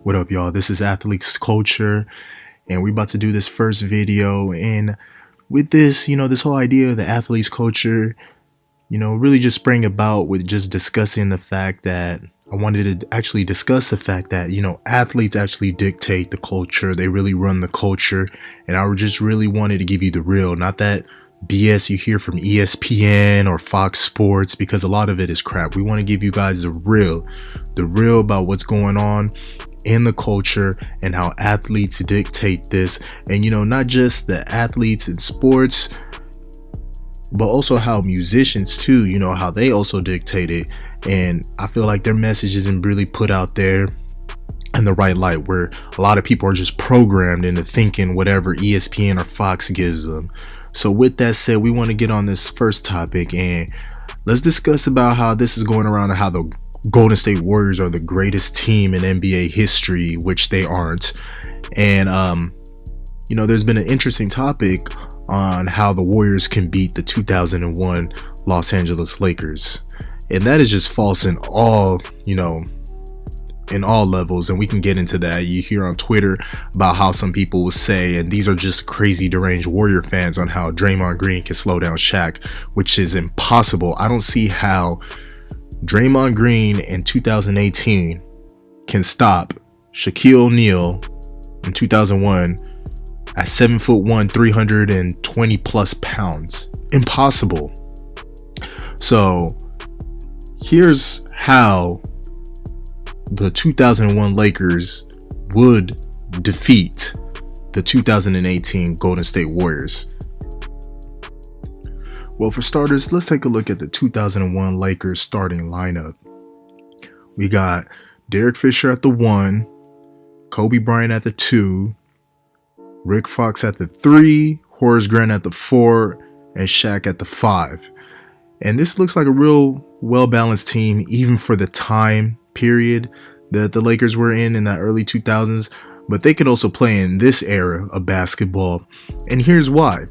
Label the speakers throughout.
Speaker 1: What up, y'all? This is Athletes Culture, and we're about to do this first video. And with this, this whole idea of the athletes culture, really just sprang about with just discussing the fact that I wanted to actually discuss the fact that, athletes actually dictate the culture. They really run the culture. And I just really wanted to give you the real, not that BS you hear from ESPN or Fox Sports, because a lot of it is crap. We want to give you guys the real about what's going on in the culture and how athletes dictate this. And not just the athletes in sports, but also how musicians too, how they also dictate it. And I feel like their message isn't really put out there in the right light, where a lot of people are just programmed into thinking whatever ESPN or Fox gives them. So with that said, we want to get on this first topic and let's discuss about how this is going around and how the Golden State Warriors are the greatest team in NBA history, which they aren't. And there's been an interesting topic on how the Warriors can beat the 2001 Los Angeles Lakers, and that is just false in all levels. And we can get into that. You hear on Twitter about how some people will say, and these are just crazy deranged Warrior fans, on how Draymond Green can slow down Shaq, which is impossible. I don't see how Draymond Green in 2018 can stop Shaquille O'Neal in 2001 at 7'1", 320 plus pounds. Impossible. So here's how the 2001 Lakers would defeat the 2018 Golden State Warriors. Well, for starters, let's take a look at the 2001 Lakers starting lineup. We got Derek Fisher at the 1, Kobe Bryant at the 2, Rick Fox at the 3, Horace Grant at the 4, and Shaq at the 5. And this looks like a real well-balanced team, even for the time period that the Lakers were in that early 2000s. But they could also play in this era of basketball. And here's why.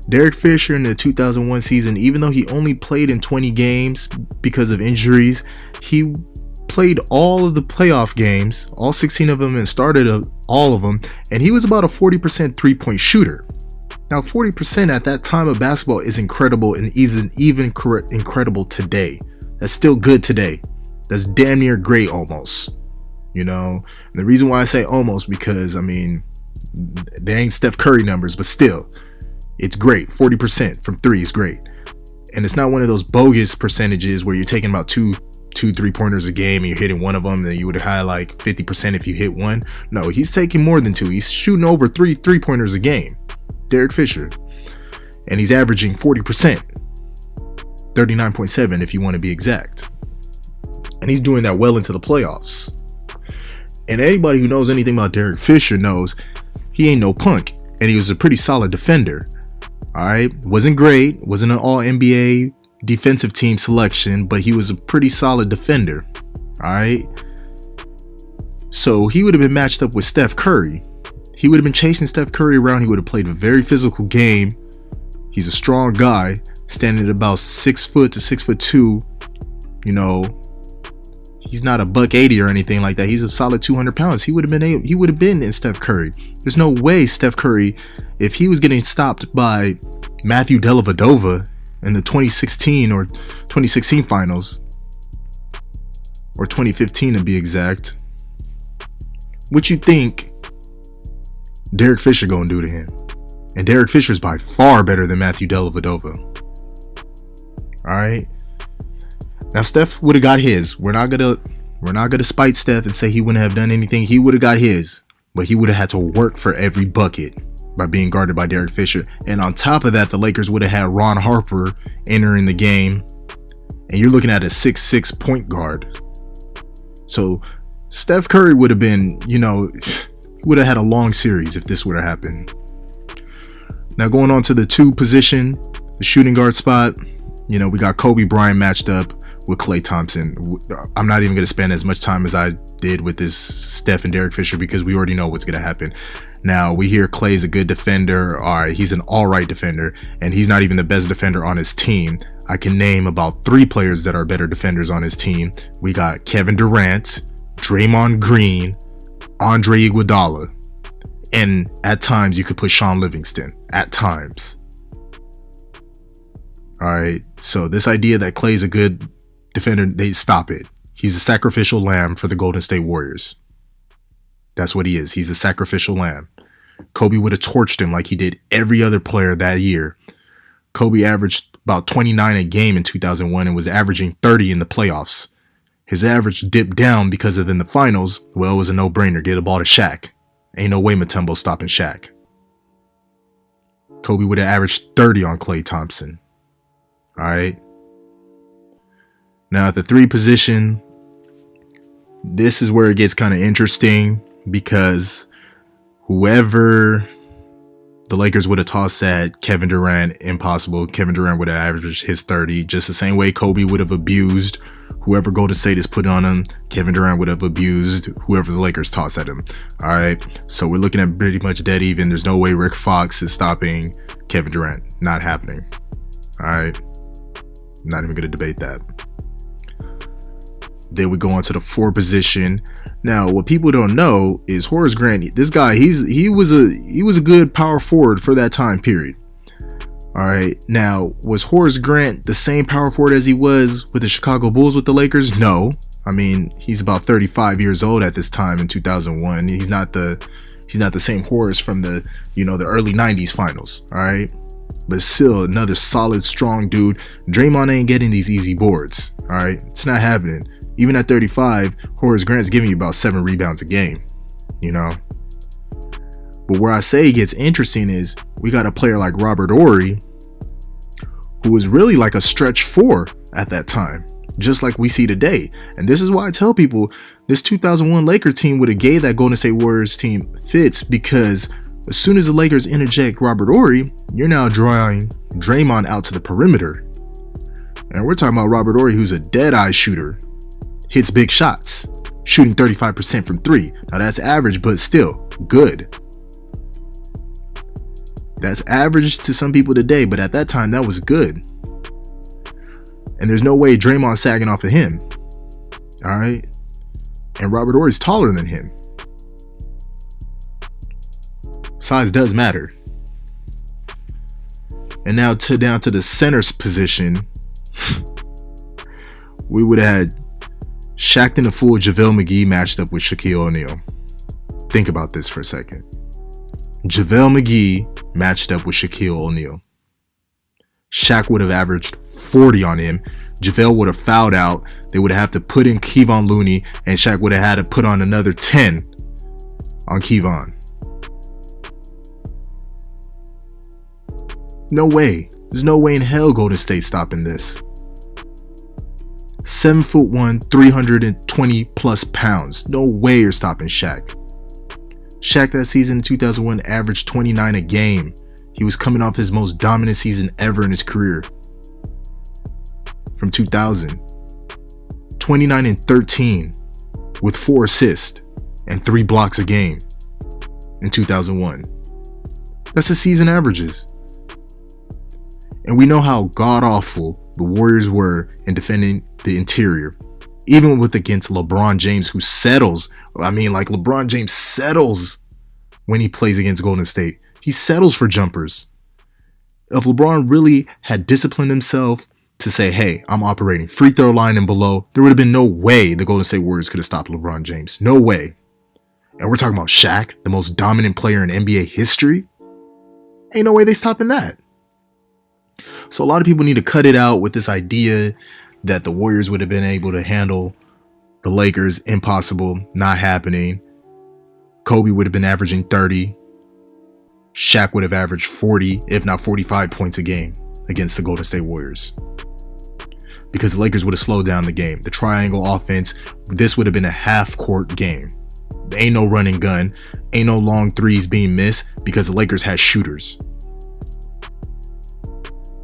Speaker 1: Derek Fisher in the 2001 season, even though he only played in 20 games because of injuries, he played all of the playoff games, all 16 of them, and started all of them, and he was about a 40% three-point shooter. Now, 40% at that time of basketball is incredible, and isn't even incredible today. That's still good today. That's damn near great almost. And the reason why I say almost, because they ain't Steph Curry numbers, but still, it's great. 40% from three is great. And it's not one of those bogus percentages where you're taking about two 3-pointers a game and you're hitting one of them, and you would have like 50% if you hit one. No, he's taking more than two. He's shooting over three 3-pointers a game. Derek Fisher. And he's averaging 40%. 39.7 if you want to be exact. And he's doing that well into the playoffs. And anybody who knows anything about Derek Fisher knows he ain't no punk. And he was a pretty solid defender. Alright, wasn't great, wasn't an all NBA defensive team selection, but he was a pretty solid defender. Alright, so he would have been matched up with Steph Curry. He would have been chasing Steph Curry around. He would have played a very physical game. He's a strong guy, standing at about 6 foot to 6'2". He's not a $180 or anything like that. He's a solid 200 pounds. He would have been in Steph Curry. There's no way Steph Curry, if he was getting stopped by Matthew Dellavedova in the 2016 or 2016 finals, or 2015 to be exact, what you think Derek Fisher gonna do to him? And Derek Fisher's by far better than Matthew Dellavedova. Alright? Now Steph would have got his. We're not gonna spite Steph and say he wouldn't have done anything. He would have got his, but he would have had to work for every bucket by being guarded by Derek Fisher. And on top of that, the Lakers would have had Ron Harper entering the game, and you're looking at a 6'6" point guard. So Steph Curry would have been, would have had a long series if this would have happened. Now going on to the 2 position, the shooting guard spot, we got Kobe Bryant matched up with Klay Thompson. I'm not even going to spend as much time as I did with this Steph and Derek Fisher, because we already know what's going to happen. Now, we hear Klay's a good defender. All right, he's an all right defender, and he's not even the best defender on his team. I can name about 3 players that are better defenders on his team. We got Kevin Durant, Draymond Green, Andre Iguodala, and at times you could put Sean Livingston. At times. All right. So this idea that Klay's a good defender, they stop it. He's a sacrificial lamb for the Golden State Warriors. That's what he is. He's the sacrificial lamb. Kobe would have torched him like he did every other player that year. Kobe averaged about 29 a game in 2001 and was averaging 30 in the playoffs. His average dipped down because of in the finals, well, it was a no-brainer. Get the ball to Shaq. Ain't no way Mutombo stopping Shaq. Kobe would have averaged 30 on Klay Thompson. All right. Now at the 3 position, this is where it gets kind of interesting because whoever the Lakers would have tossed at Kevin Durant, impossible. Kevin Durant would have averaged his 30, just the same way Kobe would have abused whoever Golden State is put on him. Kevin Durant would have abused whoever the Lakers toss at him. All right. So we're looking at pretty much dead even. There's no way Rick Fox is stopping Kevin Durant. Not happening. All right. Not even going to debate that. Then we go on to the 4 position. Now, what people don't know is Horace Grant. This guy, he was a good power forward for that time period. All right. Now, was Horace Grant the same power forward as he was with the Chicago Bulls with the Lakers? No. I mean, he's about 35 years old at this time in 2001. He's not the same Horace from the early 90s finals. All right. But still another solid, strong dude. Draymond ain't getting these easy boards. All right. It's not happening. Even at 35, Horace Grant's giving you about 7 rebounds a game. But where I say it gets interesting is we got a player like Robert Horry, who was really like a stretch 4 at that time, just like we see today. And this is why I tell people this 2001 Laker team would have gave that Golden State Warriors team fits, because as soon as the Lakers interject Robert Horry, you're now drawing Draymond out to the perimeter. And we're talking about Robert Horry, who's a dead-eye shooter, hits big shots, shooting 35% from 3. Now that's average, but still good. That's average to some people today, but at that time that was good. And there's no way Draymond's sagging off of him. All right. And Robert Horry's taller than him. Size does matter. And now down to the center's position, we would have had Shaqtin' a Fool JaVale McGee matched up with Shaquille O'Neal. Think about this for a second. JaVale McGee matched up with Shaquille O'Neal. Shaq would have averaged 40 on him. JaVale would have fouled out. They would have to put in Kevon Looney, and Shaq would have had to put on another 10 on Kevon. No way. There's no way in hell Golden State stopping this. 7'1", 320 plus pounds. No way you're stopping Shaq. Shaq that season in 2001 averaged 29 a game. He was coming off his most dominant season ever in his career. From 2000. 29 and 13 with 4 assists and 3 blocks a game in 2001. That's the season averages. And we know how god-awful the Warriors were in defending the interior. Even with against LeBron James, who settles. LeBron James settles when he plays against Golden State. He settles for jumpers. If LeBron really had disciplined himself to say, hey, I'm operating free throw line and below, there would have been no way the Golden State Warriors could have stopped LeBron James. No way. And we're talking about Shaq, the most dominant player in NBA history. Ain't no way they stopping that. So a lot of people need to cut it out with this idea that the Warriors would have been able to handle the Lakers. Impossible. Not happening. Kobe would have been averaging 30. Shaq would have averaged 40, if not 45 points a game against the Golden State Warriors. Because the Lakers would have slowed down the game. The triangle offense, this would have been a half-court game. There ain't no running gun. Ain't no long threes being missed because the Lakers had shooters.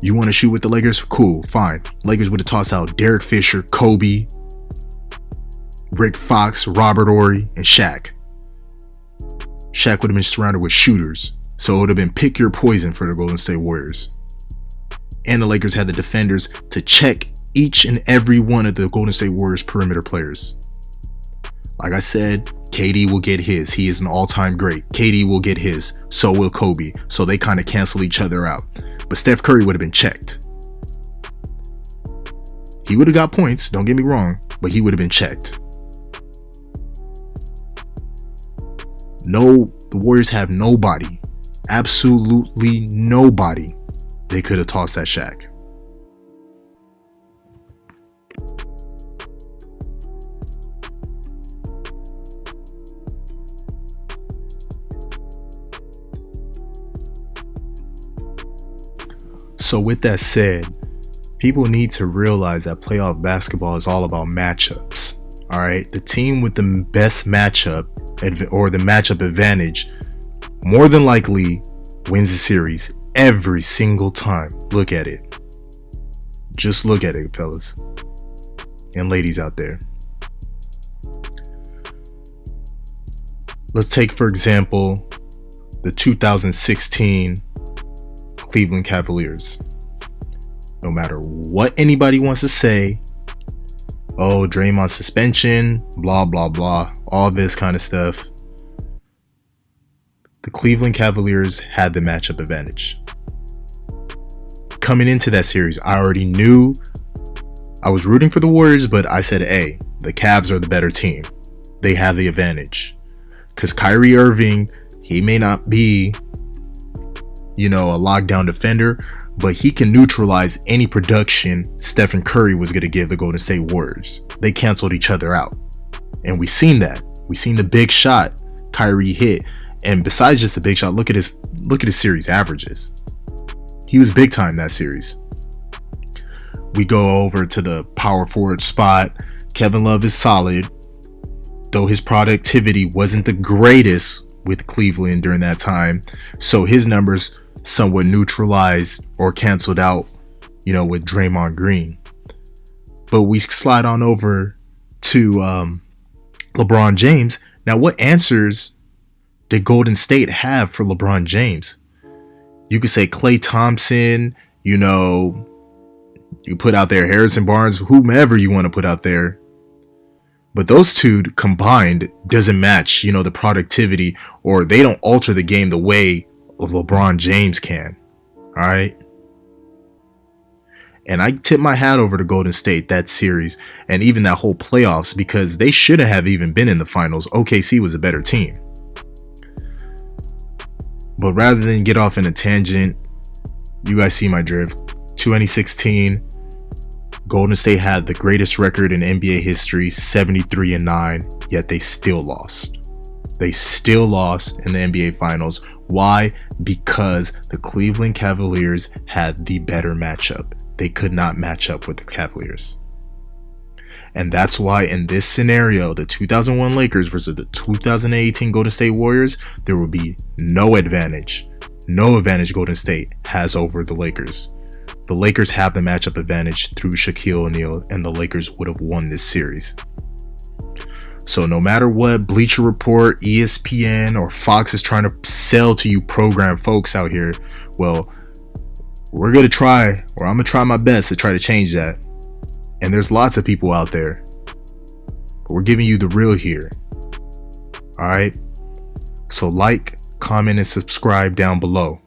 Speaker 1: You want to shoot with the Lakers? Cool, fine. Lakers would have tossed out Derek Fisher, Kobe, Rick Fox, Robert Horry, and Shaq. Shaq would have been surrounded with shooters. So it would have been pick your poison for the Golden State Warriors. And the Lakers had the defenders to check each and every one of the Golden State Warriors perimeter players. Like I said, KD will get his. He is an all-time great. KD will get his. So will Kobe. So they kind of cancel each other out. But Steph Curry would have been checked. He would have got points, don't get me wrong, but he would have been checked. No, the Warriors have nobody. Absolutely nobody they could have tossed at Shaq. So with that said, people need to realize that playoff basketball is all about matchups. All right, the team with the best matchup or the matchup advantage more than likely wins the series every single time. Look at it. Just look at it, fellas and ladies out there. Let's take, for example, the 2016 Cleveland Cavaliers. No matter what anybody wants to say, oh, Draymond suspension, blah, blah, blah, all this kind of stuff, the Cleveland Cavaliers had the matchup advantage. Coming into that series, I already knew I was rooting for the Warriors, but I said, hey, the Cavs are the better team. They have the advantage. Because Kyrie Irving, he may not be, a lockdown defender, but he can neutralize any production Stephen Curry was going to give the Golden State Warriors. They canceled each other out. And we've seen that. We've seen the big shot Kyrie hit. And besides just the big shot, look at his series averages. He was big time that series. We go over to the power forward spot. Kevin Love is solid, though his productivity wasn't the greatest with Cleveland during that time. So his numbers somewhat neutralized or canceled out, with Draymond Green. But we slide on over to LeBron James. Now, what answers did Golden State have for LeBron James? You could say Klay Thompson, you put out there Harrison Barnes, whomever you want to put out there. But those two combined doesn't match, the productivity, or they don't alter the game the way LeBron James can. All right. And I tip my hat over to Golden State that series and even that whole playoffs, because they shouldn't have even been in the finals. OKC was a better team. But rather than get off in a tangent, you guys see my drift. 2016, Golden State had the greatest record in NBA history, 73-9, yet they still lost. They still lost in the NBA Finals. Why? Because the Cleveland Cavaliers had the better matchup. They could not match up with the Cavaliers. And that's why in this scenario, the 2001 Lakers versus the 2018 Golden State Warriors, there will be no advantage. No advantage Golden State has over the Lakers. The Lakers have the matchup advantage through Shaquille O'Neal, and the Lakers would have won this series. So no matter what Bleacher Report, ESPN, or Fox is trying to sell to you program folks out here, well, we're going to try, or I'm going to try my best to try to change that. And there's lots of people out there, but we're giving you the real here. All right. So like, comment, and subscribe down below.